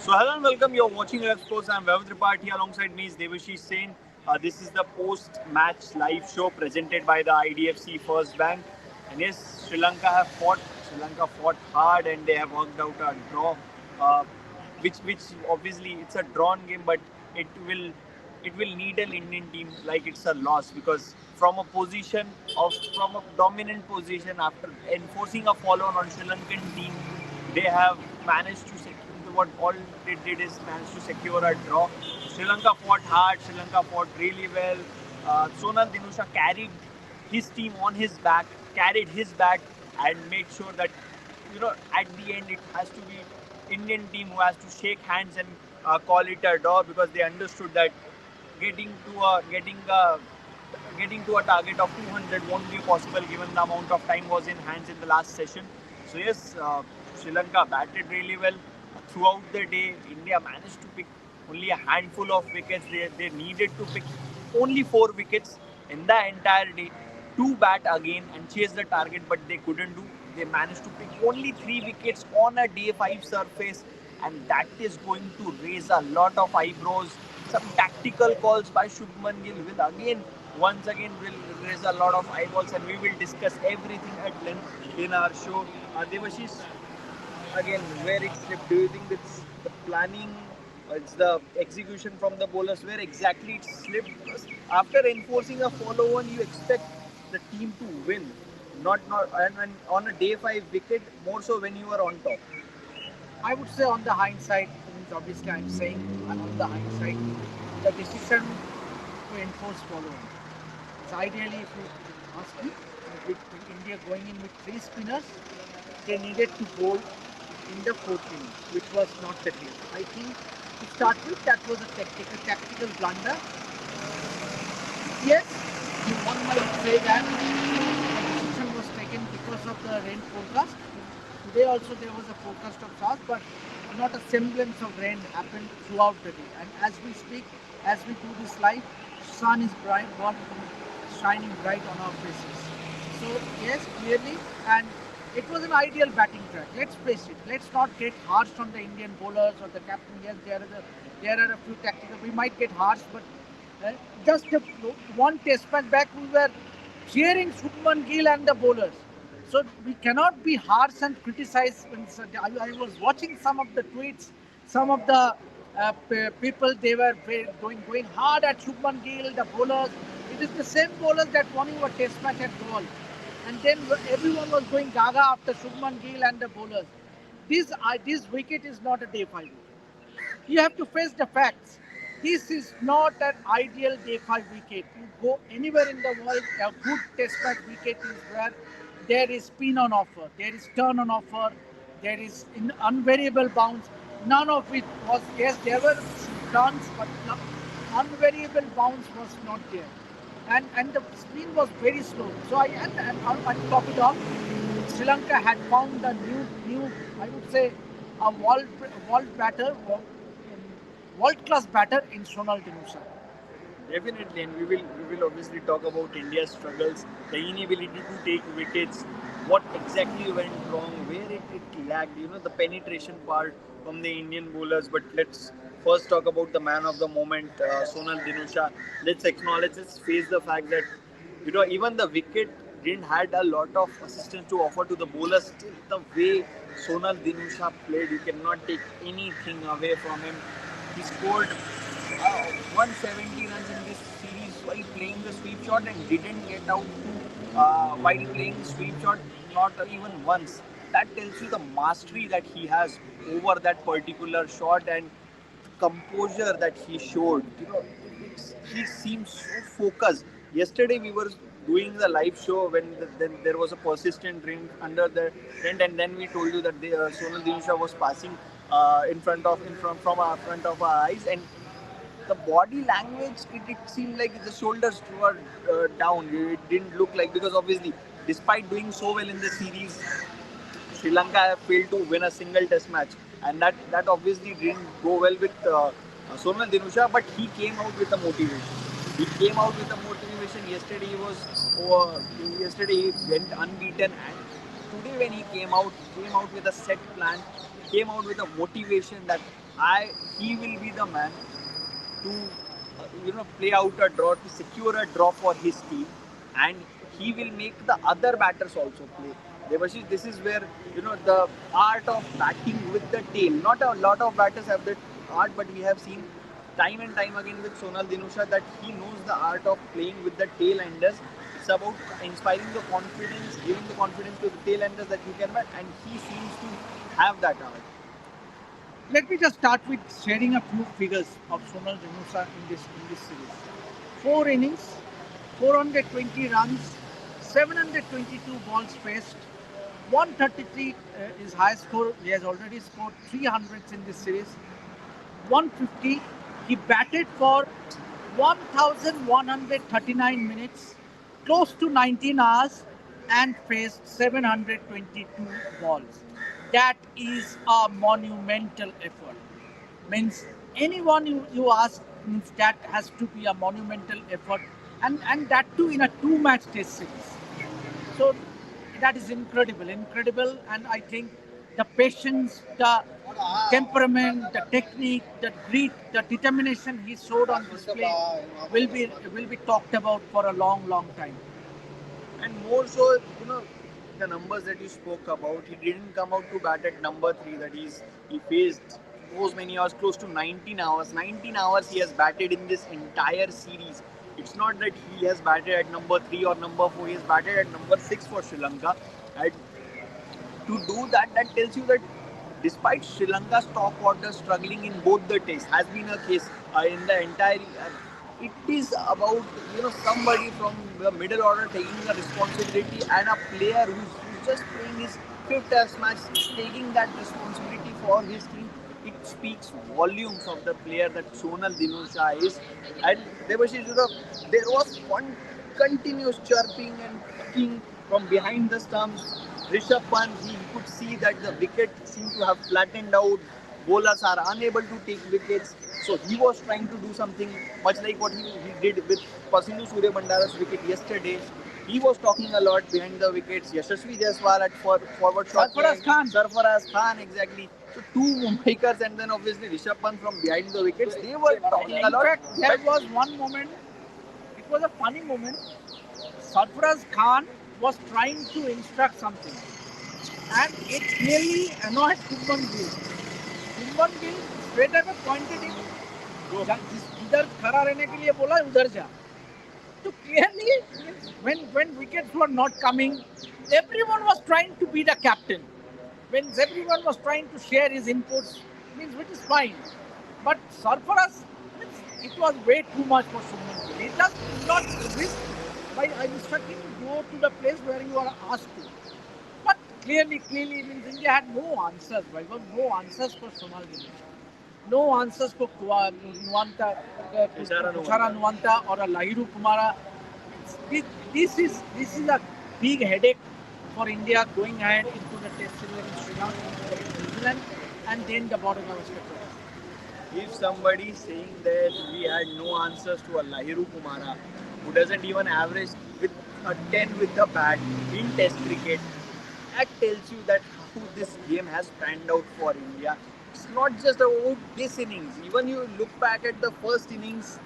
So hello and welcome. You're watching Let's Sports. I'm Vaibhav Tripathi. Alongside me is Devashish Sen. This is the post-match live show presented by the IDFC First Bank. And yes, Sri Lanka have fought. Sri Lanka fought hard and they have worked out a draw. Uh, which obviously it's a drawn game, but it will it will needle Indian team like it's a loss because from a dominant position after enforcing a follow on Sri Lankan team, they have managed to secure what all they did is manage to secure a draw. Sri Lanka fought hard. Sri Lanka fought really well. Sonal Dinusha carried his team on his back, carried his back, and made sure that at the end it has to be Indian team who has to shake hands and call it a draw because they understood that getting to a getting a getting to a target of 200 won't be possible given the amount of time was in hands in the last session. So yes, Sri Lanka batted really well throughout the day. India managed to pick only a handful of wickets. They needed to pick only 4 wickets in the entire day to bat again and chase the target, but they couldn't do. They managed to pick only 3 wickets on a day 5 surface, and that is going to raise a lot of eyebrows. Some tactical calls by Shubman Gill will once again, will raise a lot of eyeballs, and we will discuss everything at length in our show. Devashish, again, where it slipped? Do you think it's the planning, it's the execution from the bowlers, where exactly it slipped? Because after enforcing a follow-on, you expect the team to win, not and on a day 5 wicket, more so when you are on top. I would say on the hindsight, means obviously I'm saying on the hindsight, the decision to enforce following. So ideally, if you ask me, with India going in with 3 spinners, they needed to bowl in the 4th innings, which was not the case. I think to start with, that was a tactical blunder. Yes, one might say that the decision was taken because of the rain forecast. Today also there was a forecast of showers, but not a semblance of rain happened throughout the day. And as we speak, as we do this live, sun is shining bright on our faces. So yes, clearly, and it was an ideal batting track. Let's face it. Let's not get harsh on the Indian bowlers or the captain. Yes, there are a few tactical. We might get harsh, but uh, just one test match back, we were cheering Shubman Gill and the bowlers. So we cannot be harsh and criticize. I was watching some of the tweets, some of the people, they were going hard at Shubman Gill, the bowlers. It is the same bowlers that won you a test match at Galle. And then everyone was going gaga after Shubman Gill and the bowlers. This wicket is not a day 5 wicket. You have to face the facts. This is not an ideal day 5 wicket. You go anywhere in the world, a good test match wicket is where there is spin on offer, there is turn on offer, there is unvariable bounce. None of it was, yes, there were runs, but unvariable bounce was not there. And the spin was very slow. So I top it off. Sri Lanka had found a new I would say a world class batter in Sonal Dinusha. Definitely, and we will obviously talk about India's struggles, the inability to take wickets, what exactly went wrong, where it lagged, the penetration part from the Indian bowlers. But let's first talk about the man of the moment, Sonal Dinusha. Let's face the fact that even the wicket didn't had a lot of assistance to offer to the bowlers. Still, the way Sonal Dinusha played, you cannot take anything away from him. He scored 170 runs in this series while playing the sweep shot and didn't get out while playing the sweep shot not even once. That tells you the mastery that he has over that particular shot and composure that he showed. He seems so focused. Yesterday we were doing the live show when then there was a persistent rain under the tent, and then we told you that Sonal Dinusha was passing from our eyes, and the body language, it seemed like the shoulders were down. It didn't look like, because obviously despite doing so well in the series, Sri Lanka have failed to win a single test match, and that obviously didn't go well with Sonal Dinusha. But he came out with a motivation. He came out with a motivation. Yesterday he went unbeaten, and today when he came out with a set plan, came out with a motivation that I he will be the man to play out a draw, to secure a draw for his team, and he will make the other batters also play. Devashish, this is where the art of batting with the tail. Not a lot of batters have that art, but we have seen time and time again with Sonal Dinusha that he knows the art of playing with the tail enders. It's about inspiring the confidence, giving the confidence to the tail enders that you can bat, and he seems to have that art. Let me just start with sharing a few figures of Sonal Dinosa in this series. 4 innings, 420 runs, 722 balls faced, 133 is highest score. He has already scored 300s in this series. 150. He batted for 1,139 minutes, close to 19 hours, and faced 722 balls. That is a monumental effort. Means anyone you ask, means that has to be a monumental effort, and that too in a two-match test series. So that is incredible, and I think the patience, the temperament, the technique, the grit, the determination he showed on display will be talked about for a long time. And more so, the numbers that you spoke about, he didn't come out to bat at number three. That he faced those many hours, close to 19 hours. 19 hours he has batted in this entire series. It's not that he has batted at number three or number four. He has batted at number six for Sri Lanka. And to do that, that tells you that despite Sri Lanka's top order struggling in both the tests, has been a case in the entire. It is about somebody from the middle order taking the responsibility, and a player who's just playing his fifth test match, taking that responsibility for his team. It speaks volumes of the player that Sonal Dinusha is. And there was one continuous chirping and kicking from behind the stumps. Rishabh Pant, he could see that the wicket seemed to have flattened out. Bowlers are unable to take wickets. So he was trying to do something much like what he did with Pasindu Surya Bandara's wicket yesterday. He was talking a lot behind the wickets. Yashasvi Jaiswal at forward shot. Sarfaraz Khan, exactly. So two Mumbaikars and then obviously Rishabh Pant from behind the wickets. They were talking a lot. In fact, there was one moment, it was a funny moment. Sarfaraz Khan was trying to instruct something, and it really annoyed Shubman Gill. Shubman Gill straight away pointed him, इधर खड़ा रहने के लिए बोला उधर जा. So clearly, when wickets were not coming, everyone was trying to be the captain. When everyone was trying to share his inputs, means which is fine. But Sarfaraz, it was way too much for Shubman Gill. He just did not risk by instructing to go to the place where you are asked to. But clearly, means India had no answers. There were no answers for Sonal Dinusha. No answers for Nuanta, Kuchara Nuanta or a Lahiru Kumara. This is a big headache for India going ahead into the Test series against Sri Lanka, New Zealand, and then the border Gavaskar. If somebody is saying that we had no answers to a Lahiru Kumara, who doesn't even average with a 10 with the bat in Test cricket, that tells you that how this game has panned out for India. It's not just about this innings. Even you look back at the first innings,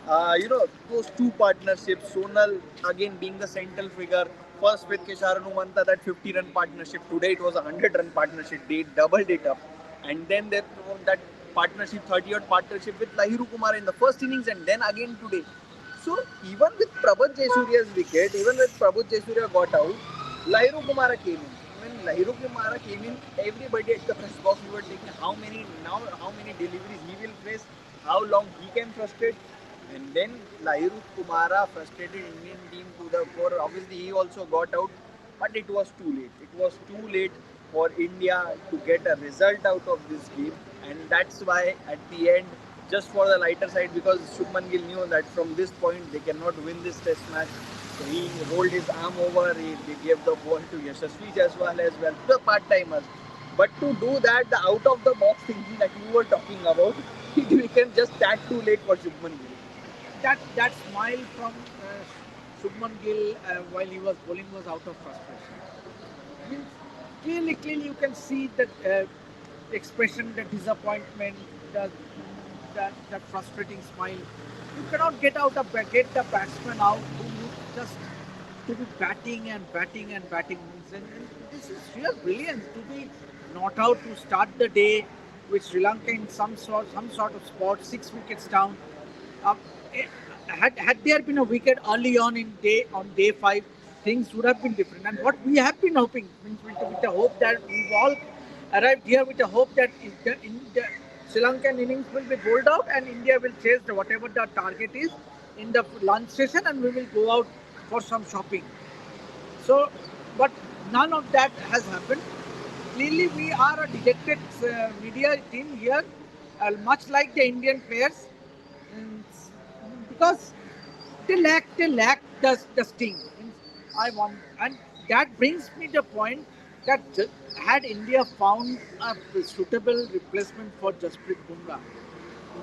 those two partnerships, Sonal again being the central figure, first with Keshara Numanta, that 50-run partnership. Today it was a 100-run partnership. They doubled it up. And then that partnership, 30-odd partnership with Lahiru Kumar in the first innings, and then again today. So even with Prabhat Jaisurya's wicket, even with Prabhat Jaisurya got out, Lahiru Kumara came in. When Lahiru Kumara came in, everybody at the press box we were taking how many deliveries he will face, how long he can frustrate. And then Lahiru Kumara frustrated Indian team to the core. Obviously he also got out, but it was too late. It was too late for India to get a result out of this game, and that's why at the end, just for the lighter side, because Shubman Gill knew that from this point they cannot win this test match. So he rolled his arm over, he gave the ball to Yashasvi Jaiswal as well, the part-timers. But to do that, the out-of-the-box thinking that you were talking about, it became just that too late for Shubman Gill. That smile from Shubman Gill while he was bowling was out of frustration. Clearly you can see that expression, the disappointment, that, that frustrating smile. You cannot get the batsman out who you just to be batting and batting and batting. And this is real brilliance to be not out to start the day with Sri Lanka in some sort of spot, 6 wickets down. Uh, eh, had there been a wicket early on day five, things would have been different. And what we have been hoping, means with the hope that we've all arrived here with the hope that in the Sri Lankan innings will be bowled out and India will chase whatever the target is in the lunch session and we will go out for some shopping. So, but none of that has happened. Clearly, we are a dejected media team here, much like the Indian players, and because they lack the sting. I want, and that brings me the point that had India found a suitable replacement for Jasprit Bumrah,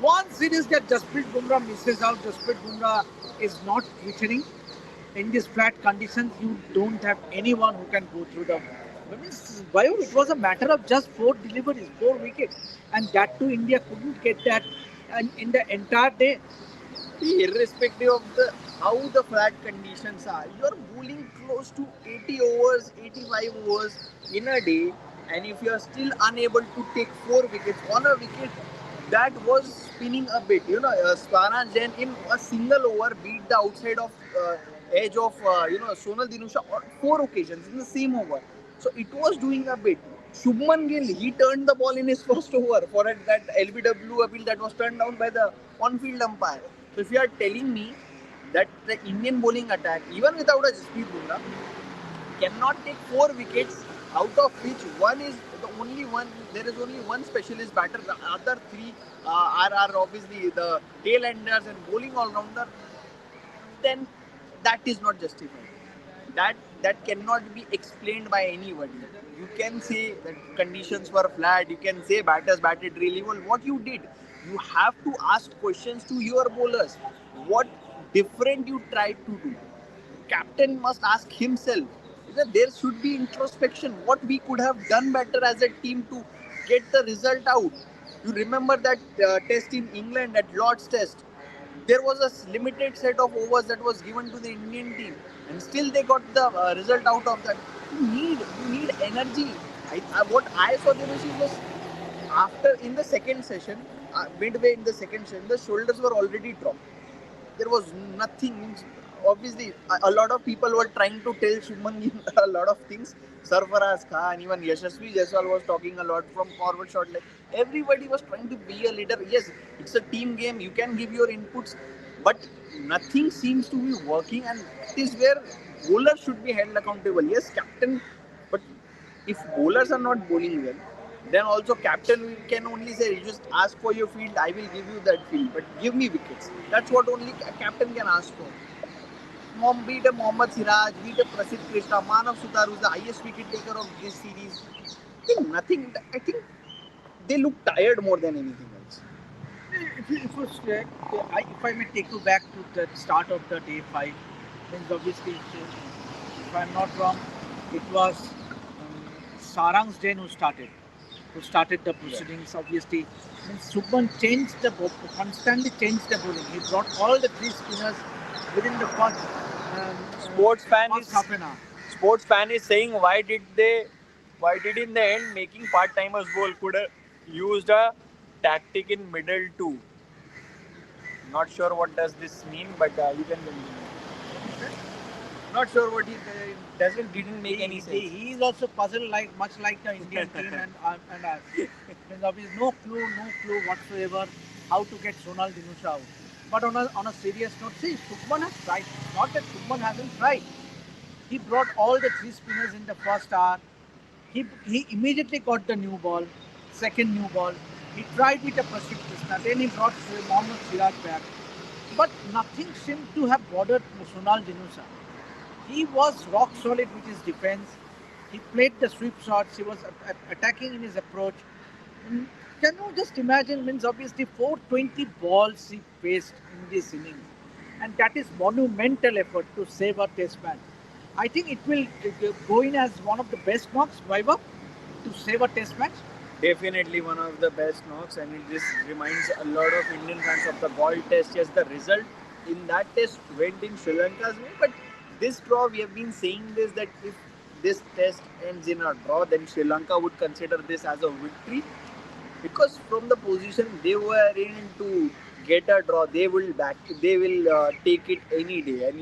once it is that Jasprit Bumrah misses out, Jasprit Bumrah is not returning in these flat conditions, you don't have anyone who can go through them. I mean, it was a matter of just 4 deliveries, 4 wickets, and that too India couldn't get that and in the entire day. Irrespective of the how the flat conditions are, you are bowling close to 80 overs, 85 overs in a day, and if you are still unable to take 4 wickets on a wicket that was spinning a bit, Swaraj Jain in a single over beat the outside of edge of Sonal Dinusha on 4 occasions in the same over. So it was doing a bit. Shubman Gill, he turned the ball in his first over for that LBW appeal that was turned down by the on-field umpire. So if you are telling me that the Indian bowling attack, even without a Jasprit Bumrah, cannot take 4 wickets, out of which one is the only one, there is only one specialist batter, the other three are obviously the tail enders and bowling all-rounder, then that is not justified. That cannot be explained by anybody. You can say that conditions were flat. You can say batters batted really well. What you did, you have to ask questions to your bowlers. What different you tried to do? Captain must ask himself. There should be introspection. What we could have done better as a team to get the result out. You remember that test in England at Lord's Test, there was a limited set of overs that was given to the Indian team, and still they got the result out of that. You need energy. What I saw the machine was after in the second session, midway in the second session, the shoulders were already dropped. There was nothing. Obviously, a lot of people were trying to tell Shubman Gill a lot of things. Sarfaraz Khan, even Yashasvi Jaiswal was talking a lot from forward shot. Like everybody was trying to be a leader. Yes, it's a team game. You can give your inputs, but nothing seems to be working, and it is where bowlers should be held accountable. Yes, captain, but if bowlers are not bowling well, then also captain can only say, you just ask for your field, I will give you that field, but give me wickets. That's what only a captain can ask for. Be it a Mohammad Siraj, be it a Prasidh Krishna, Manav Sutar, who's the highest wicket taker of this series. I think they look tired more than anything else. If I may take you back to the start of the day five, means obviously, if I'm not wrong, it was Sarang Jain who started the proceedings. Yeah. Obviously, means Subban constantly changed the bowling. He brought all the 3 spinners within the first half an hour. Sports fan is saying why did in the end making part timers bowl, could have used a tactic in middle too. Not sure what does this mean, but you can continue. Not sure what didn't make any sense. He is also puzzled much like the Indian team and us. There's obviously no clue whatsoever how to get Sonal Dinusha out. But on a serious note, see, Shubman has tried. Not that Shubman hasn't tried. He brought all the 3 spinners in the first hour. He immediately got the new ball, second new ball. He tried with a Prasidh Krishna. Then he brought Mohammad Siraj back. But nothing seemed to have bothered Sonal Dinusha. He was rock solid with his defense. He played the sweep shots. He was attacking in his approach. Can you just imagine? Means obviously 420 balls he faced in this innings, and that is monumental effort to save a test match. I think it will go in as one of the best knocks, Vaibhav, to save a test match. Definitely one of the best knocks, and it just reminds a lot of Indian fans of the Galle test. Yes, the result in that test went in Sri Lanka's way, but this draw, we have been saying this, that if this test ends in a draw, then Sri Lanka would consider this as a victory, because from the position they were in to get a draw, they will take it any day. And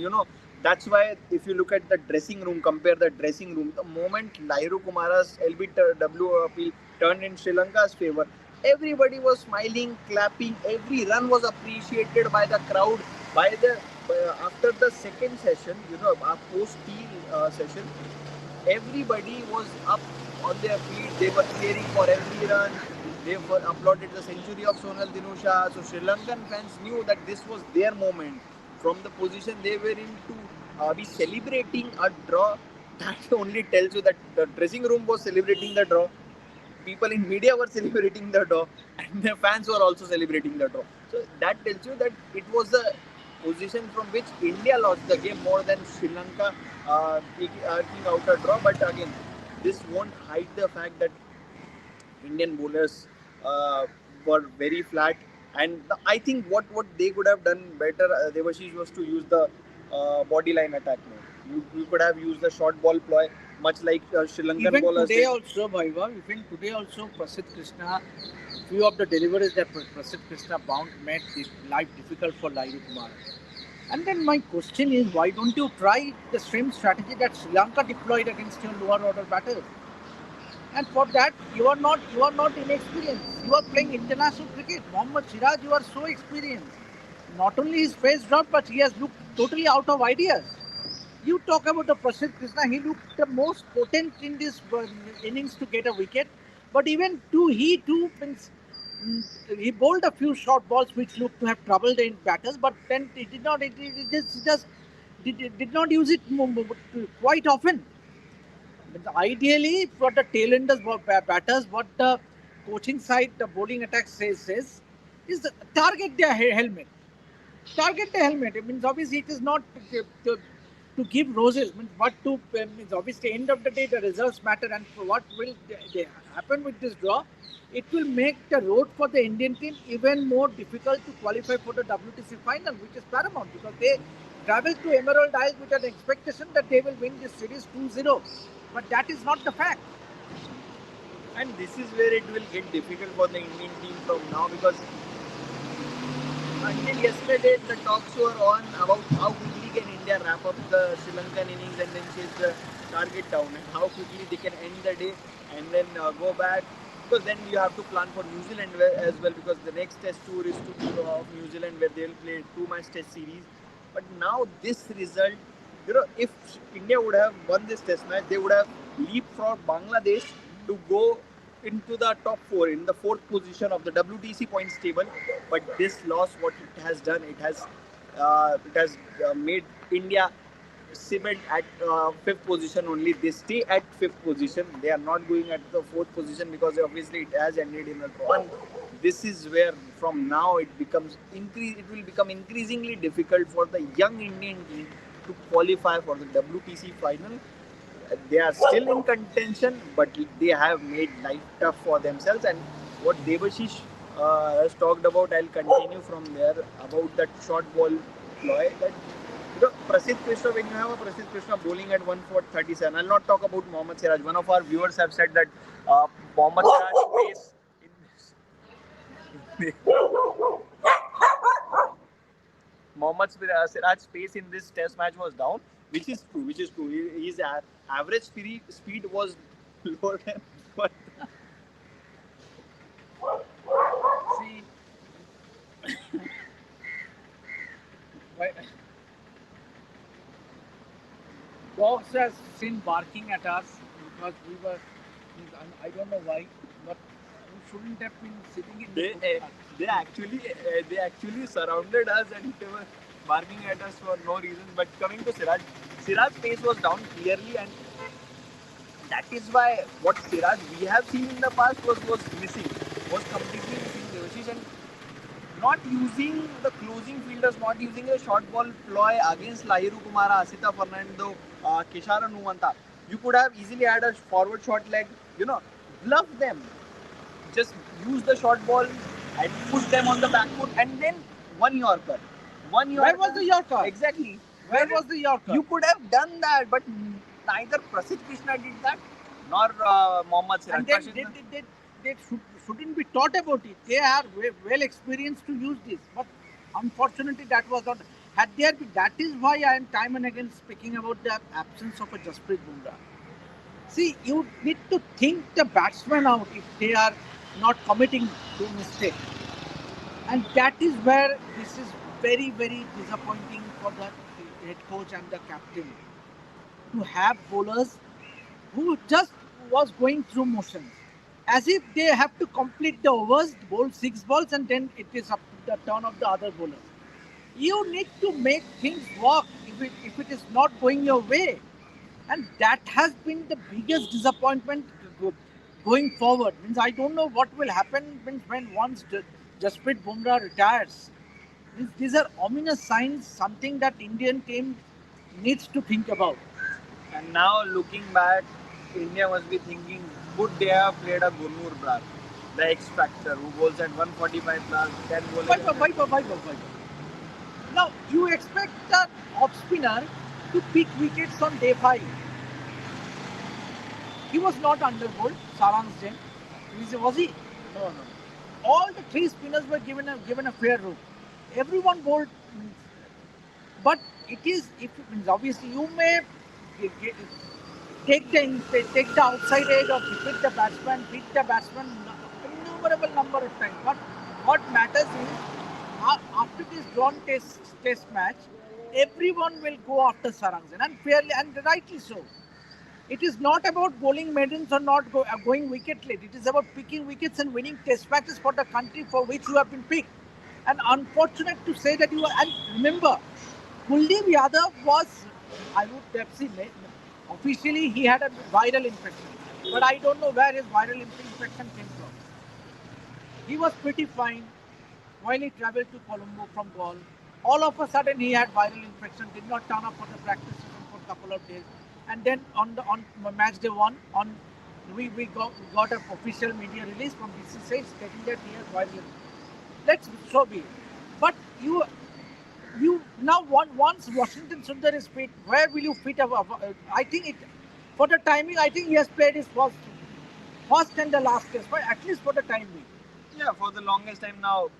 that's why if you look at the dressing room, compare the dressing room, the moment Lairu Kumara's LBW appeal turned in Sri Lanka's favor, everybody was smiling, clapping, every run was appreciated by the crowd. By the After the second session, our post tea session, everybody was up on their feet. They were cheering for every run. They were applauded the century of Sonal Dinusha. So Sri Lankan fans knew that this was their moment. From the position they were in to be celebrating a draw, that only tells you that the dressing room was celebrating the draw. People in media were celebrating the draw, and the fans were also celebrating the draw. So that tells you that it was a position from which India lost the game more than Sri Lanka taking out a draw. But again, this won't hide the fact that Indian bowlers were very flat, and I think what they could have done better, Devashish, was to use the body line attack more. You could have used the short ball ploy, much like Sri Lankan Even bowlers today did. also, Bhaiva, even today also, Prasidh Krishna, few of the deliveries that Prasidh Krishna bound made it life difficult for Lairu Kumar. And then my question is, why don't you try the same strategy that Sri Lanka deployed against your lower order batters? And for that, you are not inexperienced. You are playing international cricket. Mohammad Siraj, you are so experienced. Not only his face dropped, but he has looked totally out of ideas. You talk about the Prasidh Krishna, he looked the most potent in this innings to get a wicket. But even he too means, he bowled a few short balls which looked to have troubled the batters, but then he did not. It just did not use it quite often. Ideally, for the tailenders batters, what the coaching side, the bowling attack says is target their helmet. Target the helmet. It means obviously it is not to give roses. Means what to means obviously end of the day the results matter, and what will happen with this draw? It will make the road for the Indian team even more difficult to qualify for the WTC final, which is paramount because they travel to Emerald Isle with an expectation that they will win this series 2-0. But that is not the fact. And this is where it will get difficult for the Indian team from now, because until yesterday the talks were on about how quickly can India wrap up the Sri Lankan innings and then chase the target down, and how quickly they can end the day and then go back. Because then you have to plan for New Zealand as well, because the next test tour is to of New Zealand, where they'll play 2-match test series. But now this result, if India would have won this test match, they would have leapfrogged Bangladesh to go into the top four, in the fourth position of the WTC points table. But this loss, what it has done, it has made India cement at fifth position only. They stay at fifth position. They are not going at the fourth position, because obviously it has ended in a draw. And this is where from now it will become increasingly difficult for the young Indian team to qualify for the WTC final. They are still in contention, but they have made life tough for themselves. And what Devashish has talked about, I'll continue from there about that short ball ploy. That Prasidh Krishna, when you have a Prasidh Krishna bowling at 137, I'll not talk about Mohammad Siraj. One of our viewers have said that Mohammad Siraj pace in Mohammad Siraj's pace in this test match was down, which is true. Which is true. His average speed was lower than what. See, why- dogs has been barking at us because we were. I don't know why, but we shouldn't have been sitting in the They footpath. they actually surrounded us, and they were barking at us for no reason. But coming to Siraj's pace was down clearly, and that is why what Siraj we have seen in the past was missing, was completely missing, Devashish. And not using the closing fielders, not using a short ball ploy against Lahiru Kumara, Asita Fernando, Kishara Nuwanta. You could have easily had a forward short leg, bluff them. just use the short ball and push them on the back foot, and then one Yorker. Where was the Yorker? Exactly. Where was the Yorker? You could have done that, but neither Prasidh Krishna did that, nor Mohammad Siraj. And then they shouldn't be taught about it. They are well experienced to use this. But unfortunately, that was not. Had there been, that is why I am time and again speaking about the absence of a Jasprit Bumrah. See, you need to think the batsmen out if they are not committing to mistake. And that is where this is very, very disappointing for the head coach and the captain to have bowlers who just was going through motions. As if they have to complete the overs, bowl 6 balls, and then it is up to the turn of the other bowlers. You need to make things work if it is not going your way. And that has been the biggest disappointment going forward. Means I don't know what will happen when once Jasprit Bumrah retires. These are ominous signs, something that Indian team needs to think about. And now looking back, India must be thinking, would they have played a Gurnoor Brar, the X Factor, who bowls at 145 plus, 10 bowling. Now you expect the off spinner to pick wickets on day 5. He was not underbowled, Sarang Jain. Was he? No. All the 3 spinners were given a fair room. Everyone bowled, but it is, if means obviously you may take the outside edge or beat the batsman innumerable number of times. But what matters is after this drawn test match, everyone will go after Sarang Jain, and fairly and rightly so. It is not about bowling maidens or not going wicket late. It is about picking wickets and winning test matches for the country for which you have been picked. And unfortunate to say that you are. And remember, Kuldeep Yadav was, I would have seen, officially he had a viral infection. But I don't know where his viral infection came from. He was pretty fine while he travelled to Colombo from Gaul. All of a sudden he had viral infection, did not turn up for the practice session for a couple of days. And then on match day 1, we got an official media release from BCCI stating that he has viral infection. Let's so be it. But you now once Washington Sundar is fit, where will you fit? I think for the timing, I think he has played his first and the last test, but at least for the time being. Yeah, for the longest time now,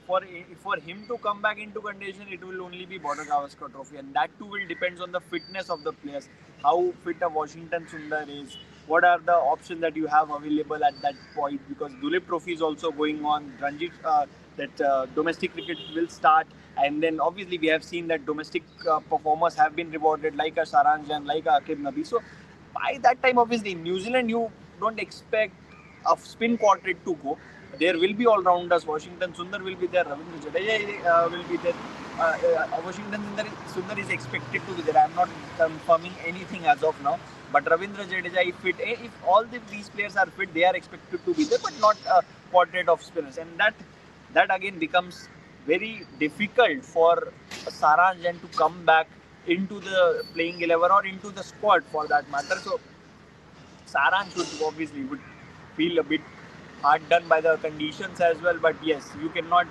for him to come back into contention, it will only be Border Gavaskar Trophy, and that too will depends on the fitness of the players, how fit a Washington Sundar is, what are the options that you have available at that point, because Dulip Trophy is also going on, Ranji, domestic cricket will start, and then obviously we have seen that domestic performers have been rewarded like a Sarang Jain, like a Akib Nabi. So by that time, obviously in New Zealand you don't expect a spin quartet to go. There will be all-rounders. Washington Sundar will be there. Ravindra Jadeja will be there. Washington Sundar is expected to be there. I am not confirming anything as of now. But Ravindra Jadeja, if all these players are fit, they are expected to be there, but not a quartet of spinners. And that again becomes very difficult for Sarang Jain to come back into the playing 11 or into the squad for that matter. So Sarang would feel a bit hard done by the conditions as well. But yes, you cannot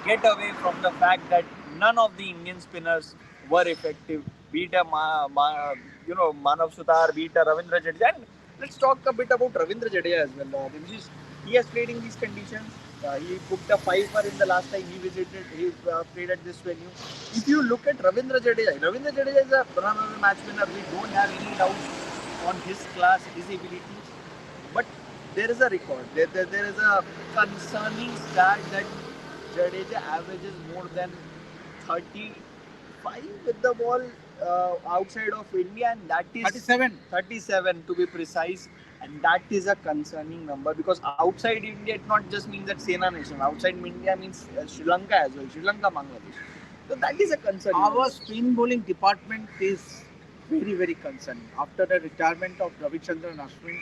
get away from the fact that none of the Indian spinners were effective. Beat a Manav Sutar, beat a Ravindra Jadeja. And let's talk a bit about Ravindra Jadeja as well. He has played in these conditions. He booked a 5 in the last time he played at this venue. If you look at Ravindra Jadeja is a run-away match winner. We don't have any doubt on his class, his ability. But there is a record. There is a concerning stat that Jadeja averages more than 35 with the ball outside of India, and that is 37 to be precise. And that is a concerning number, because outside India it not just means that Sena nation. Outside India means Sri Lanka as well. Sri Lanka, Bangladesh. So that is a concern. Our spin bowling department is very, very concerning. After the retirement of Ravichandran Ashwin,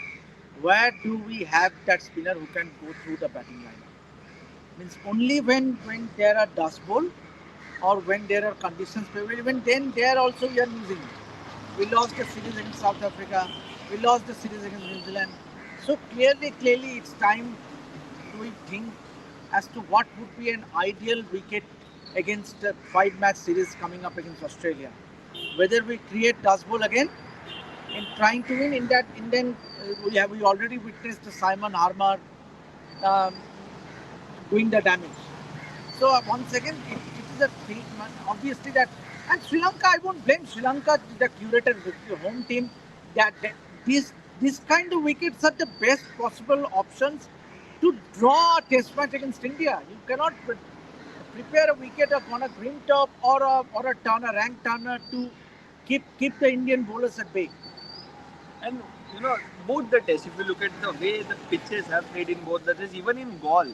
where do we have that spinner who can go through the batting lineup? Means only when there are dust bowl or when there are conditions favorable, even then there also we are losing. We lost the series against South Africa. We lost the series against New Zealand. So clearly, it's time we think as to what would be an ideal wicket against a 5-match series coming up against Australia. Whether we create dust bowl again in trying to win in that, in then we already witnessed Simon Harmer um, doing the damage. So once again, it is a thing, obviously that, and Sri Lanka, I won't blame Sri Lanka, the curated with the home team, that these this kind of wickets are the best possible options to draw a test match against India. You cannot prepare a wicket on a green top or a turner, rank turner to keep the Indian bowlers at bay. And both the tests, if you look at the way the pitches have played in both the tests, even in Gaul,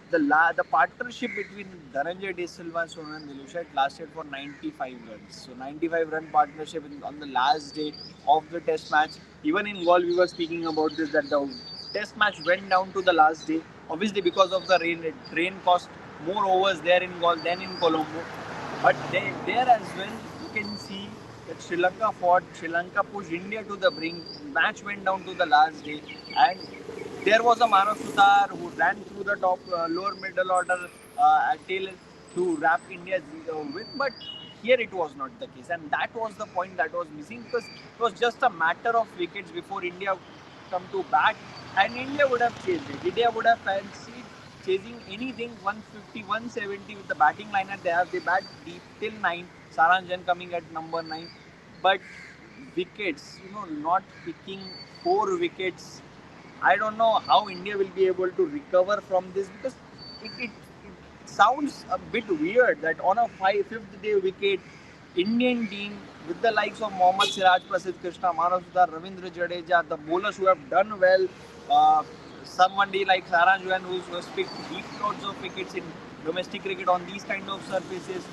the partnership between Dhananjay De Silva and Sonal Dinusha lasted for 95 runs. So 95-run partnership on the last day of the test match. Even in Gaul, we were speaking about this, that the test match went down to the last day. Obviously, because of the rain, rain cost more overs there in Gaul than in Colombo. But there as well, you can see that Sri Lanka fought, Sri Lanka pushed India to the brink. Match went down to the last day, and there was a Manav Sutar who ran through the top lower middle order at tail to wrap India's win. But here it was not the case, and that was the point that was missing, because it was just a matter of wickets before India come to bat, and India would have chased it. India would have fancied chasing anything 150, 170 with the batting lineup they have. They bat deep till 9. Saranjan coming at number 9, but wickets, not picking 4 wickets. I don't know how India will be able to recover from this, because it sounds a bit weird that on a fifth day wicket, Indian team with the likes of Mohammad Siraj, Prasidh Krishna, Manav Sudar, Ravindra Jadeja, the bowlers who have done well, uh, somebody like Saranjan who has picked deep loads of wickets in domestic cricket on these kind of surfaces.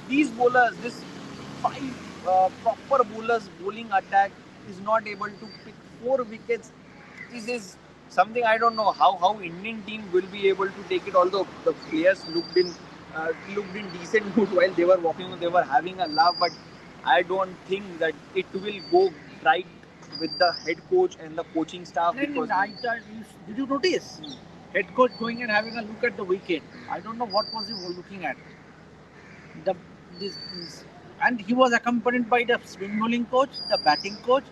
These bowlers, this 5 proper bowlers bowling attack is not able to pick 4 wickets. This is something I don't know how Indian team will be able to take it. Although the players looked in decent mood while they were walking, they were having a laugh. But I don't think that it will go right with the head coach and the coaching staff. Because Did you notice? Head coach going and having a look at the wicket. I don't know what was he looking at. The this, and he was accompanied by the spin bowling coach, the batting coach.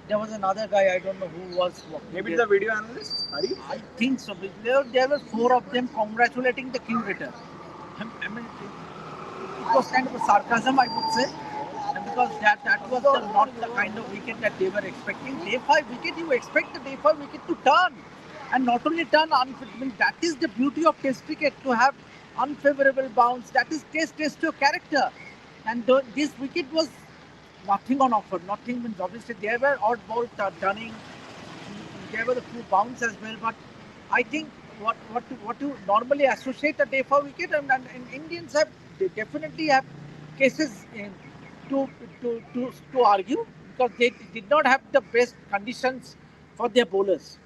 There was another guy, I don't know who was walking maybe there. the video analyst, Hari? I think so. There were 4 of them congratulating the curator. I mean, it was kind of a sarcasm, I would say, because that was not the kind of wicket that they were expecting. Day 5 wicket, you expect the day 5 wicket to turn, and not only turn unfavorable. That is the beauty of Test cricket, to have unfavorable bounce. That is test your character, and this wicket was nothing on offer. Nothing means, obviously there were odd ball turning, there were a few bounce as well, but I think what you normally associate a day 5 wicket, and Indians have, they definitely have cases to, to argue, because they did not have the best conditions for their bowlers.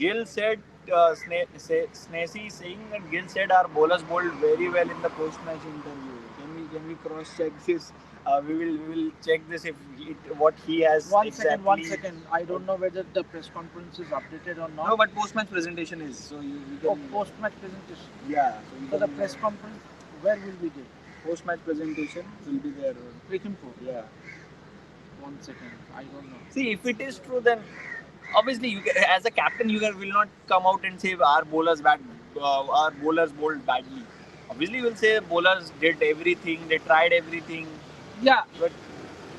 Gill said, Snacey saying that Gill said our bowlers bowled very well in the post-match interview. Can we cross-check this? We will check this if what he has exactly. One second. I don't know whether the press conference is updated or not. No, but post-match presentation is, so you can. Post-match presentation. Yeah. So the press conference, where will we do? Post-match presentation will be there. Cricinfo. Yeah. 1 second. I don't know. See, if it is true, then obviously as a captain, you will not come out and say our bowlers bowled badly. Obviously, you will say bowlers did everything, they tried everything. Yeah, but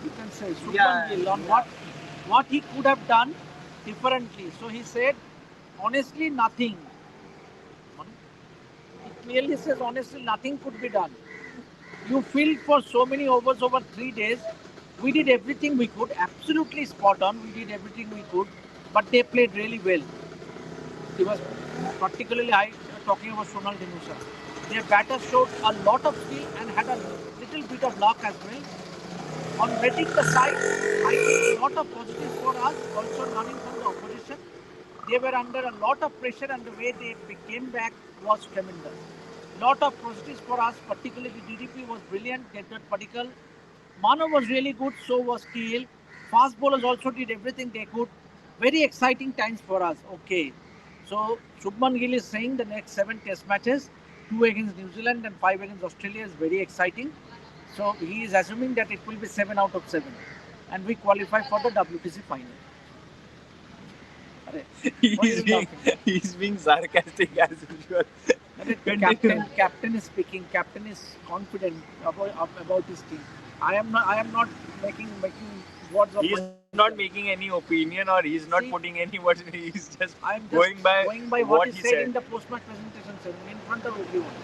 you can say Yeah, Gill on yeah. what he could have done differently. So he said, honestly, nothing. He clearly says, honestly, nothing could be done. You filled for so many overs over 3 days. We did everything we could, absolutely spot on. We did everything we could, but they played really well. He was particularly talking about Sonal Dinusha. Their batters showed a lot of skill and had a little bit of luck as well. On betting the side, I think a lot of positives for us, also running from the opposition. They were under a lot of pressure, and the way they came back was tremendous. Lot of positives for us, particularly the DDP was brilliant. They did particle. Mano was really good, so was Keel. Fast bowlers also did everything they could. very exciting times for us. Okay, so Shubman Gill is saying the next 7 Test matches, 2 against New Zealand and 5 against Australia, is very exciting. So he is assuming that it will be 7 out of 7, and we qualify for the WTC final. Arre, what are he's you being laughing? he's being sarcastic as usual. Arre, Continue. captain is speaking. Captain is confident about his team. I am not making words of He's my not making any opinion or he's not See, putting any words. He's just I am just going by going by what what he he said said. in the post-match presentation ceremony in front of everyone.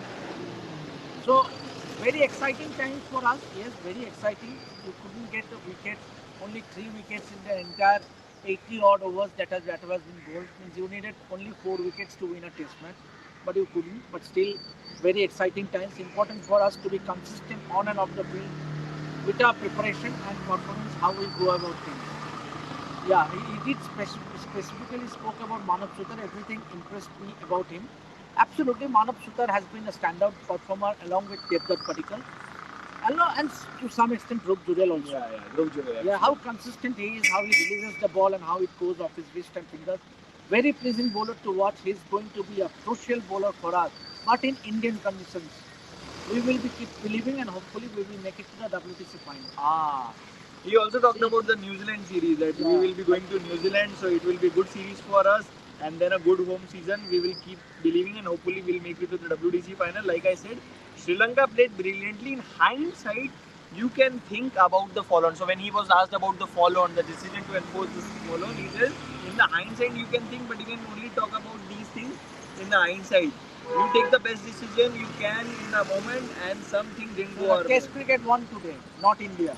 So very exciting times for us. Yes, very exciting. You couldn't get a wicket, only 3 wickets in the entire 80 odd overs that was been bowled. Means you needed only 4 wickets to win a Test match, but you couldn't. But still, very exciting times. Important for us to be consistent on and off the field with our preparation and performance. How we go about things. Yeah, he did specifically spoke about Manav Sutar. Everything impressed me about him. Absolutely, Manav Sutar has been a standout performer along with Devdutt Padikkal. And to some extent Dhruv Jurel also. Yeah, Dhruv Jurel, Yeah, how consistent he is, how he releases the ball and how it goes off his wrist and fingers. Very pleasing bowler to watch. He's going to be a crucial bowler for us. But in Indian conditions, we will be keep believing and hopefully we will make it to the WTC final. He also talked See, about the New Zealand series that we yeah, will be going to New Zealand, so it will be a good series for us and then a good home season. We will keep believing and hopefully we'll make it to the WTC final. Like I said, Sri Lanka played brilliantly. In hindsight, you can think about the follow-on. So when he was asked about the follow-on, the decision to enforce this follow-on, he said, in the hindsight you can think, but you can only talk about these things in the hindsight. You take the best decision you can in the moment, and something didn't go our way. Test cricket won today, not India.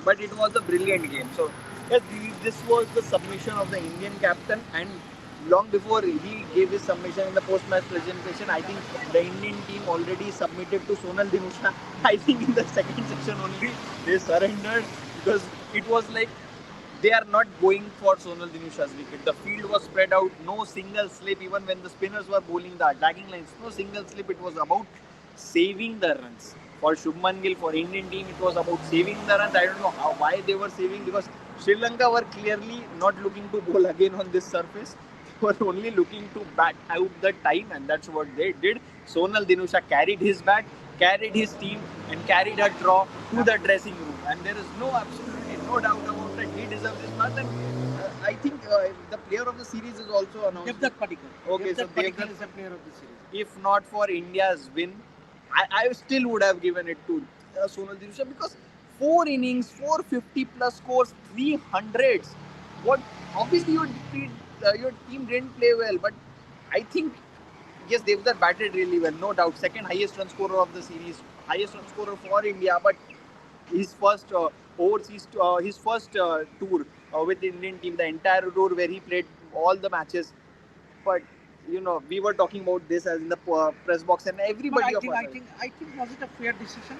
But it was a brilliant game. So yes, this was the submission of the Indian captain, and long before he gave his submission in the post-match presentation, I think the Indian team already submitted to Sonal Dinusha. I think in the second session only they surrendered because it was like they are not going for Sonal Dinusha's wicket. The field was spread out, no single slip. Even when the spinners were bowling the attacking lines, no single slip. It was about saving the runs. For Shubman Gill, for Indian team, it was about saving the runs. I don't know why they were saving, because Sri Lanka were clearly not looking to bowl again on this surface. They were only looking to bat out the time, and that's what they did. Sonal Dinusha carried his bat, carried his team, and carried a draw to the dressing room. And there is absolutely no doubt about that. He deserves this match. And I think the player of the series is also announced. Devdutt Padikkal. Okay, so Padikkal is the player of the series. If not for India's win, I still would have given it to Sonal Dinusha, because 4 innings, 450 plus scores, 300s. What? Obviously, your team didn't play well, but I think yes, Devdutt batted really well, no doubt. Second highest run scorer of the series, highest run scorer for India, but his first his first tour with the Indian team, the entire tour where he played all the matches. But we were talking about this as in the press box, and everybody. But I think was it a fair decision?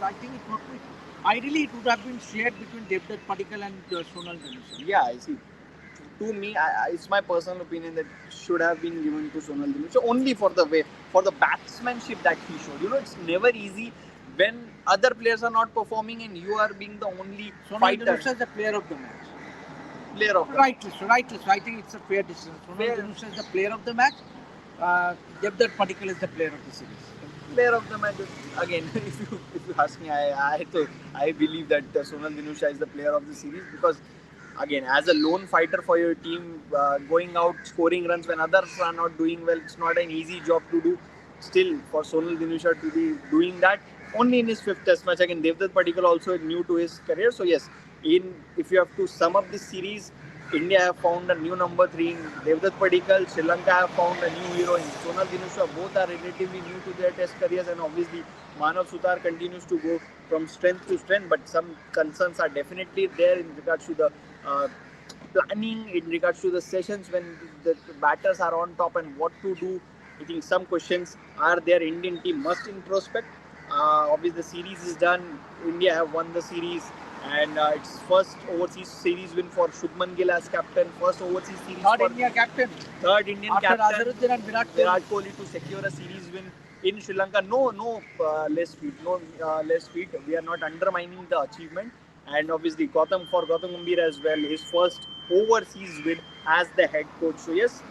I think it not. Ideally, it would have been shared between Devdutt Padikkal and Sonal Dinusha. Yeah, I see. To me, it's my personal opinion that should have been given to Sonal Dinusha only for the batsmanship that he showed. It's never easy when other players are not performing and you are being the only Sonal fighter. Dinusha is the player of the match. Player of Rightly so. I think it's a fair decision. Sonal Dinusha is the player of the match. Devdutt Padikkal is the player of the series. Player of the match. Again, if you ask me, I believe that Sonal Dinusha is the player of the series, because again, as a lone fighter for your team, going out scoring runs when others are not doing well, it's not an easy job to do. Still, for Sonal Dinusha to be doing that only in his 5th Test match, again, Devdutt Padikkal also new to his career. So yes, if you have to sum up this series, India have found a new number 3 in Devdutt Padikkal. Sri Lanka have found a new hero in Sonal Dinusha. Both are relatively new to their Test careers, and obviously Manav Sutar continues to go from strength to strength. But some concerns are definitely there in regards to the planning, in regards to the sessions when the batters are on top and what to do. I think some questions are there. Indian team must introspect. Obviously, the series is done. India have won the series, and it's first overseas series win for Shubman Gill as captain. First overseas series Third for India captain. Third Indian After captain. Azharuddin and Virat Kohli to secure a series win in Sri Lanka. No less feat. No less feat. We are not undermining the achievement. And obviously, Gautam Gambhir as well. His first overseas win as the head coach. So yes,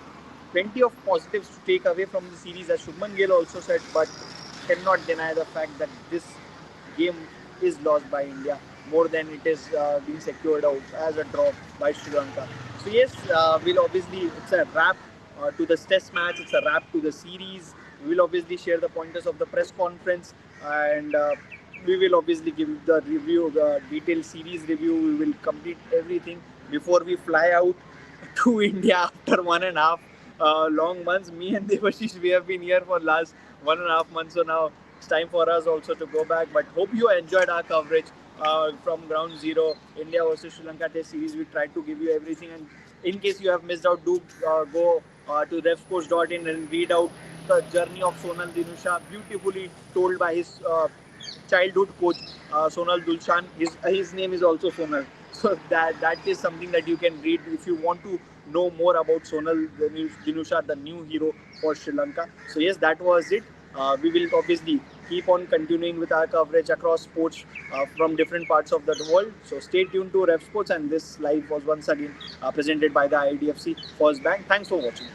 plenty of positives to take away from the series, as Shubman Gill also said, but cannot deny the fact that this game is lost by India more than it is being secured out as a draw by Sri Lanka. So yes, we'll obviously, it's a wrap to this test match, it's a wrap to the series. We will obviously share the pointers of the press conference, and we will obviously give the review, the detailed series review. We will complete everything before we fly out to India after 1.5 long months. Me and Devashish, we have been here for last 1.5 months, so now it's time for us also to go back. But hope you enjoyed our coverage from ground zero, India versus Sri Lanka Test series. We tried to give you everything, and in case you have missed out, do go to revsports.in and read out the journey of Sonal Dinusha, beautifully told by his childhood coach Sonal Dulshan. His name is also Sonal. So that is something that you can read if you want to know more about Sonal Dinusha, the new hero for Sri Lanka. So yes, that was it. We will obviously keep on continuing with our coverage across sports from different parts of the world. So stay tuned to Rev Sports, and this live was once again presented by the IDFC First Bank. Thanks for watching.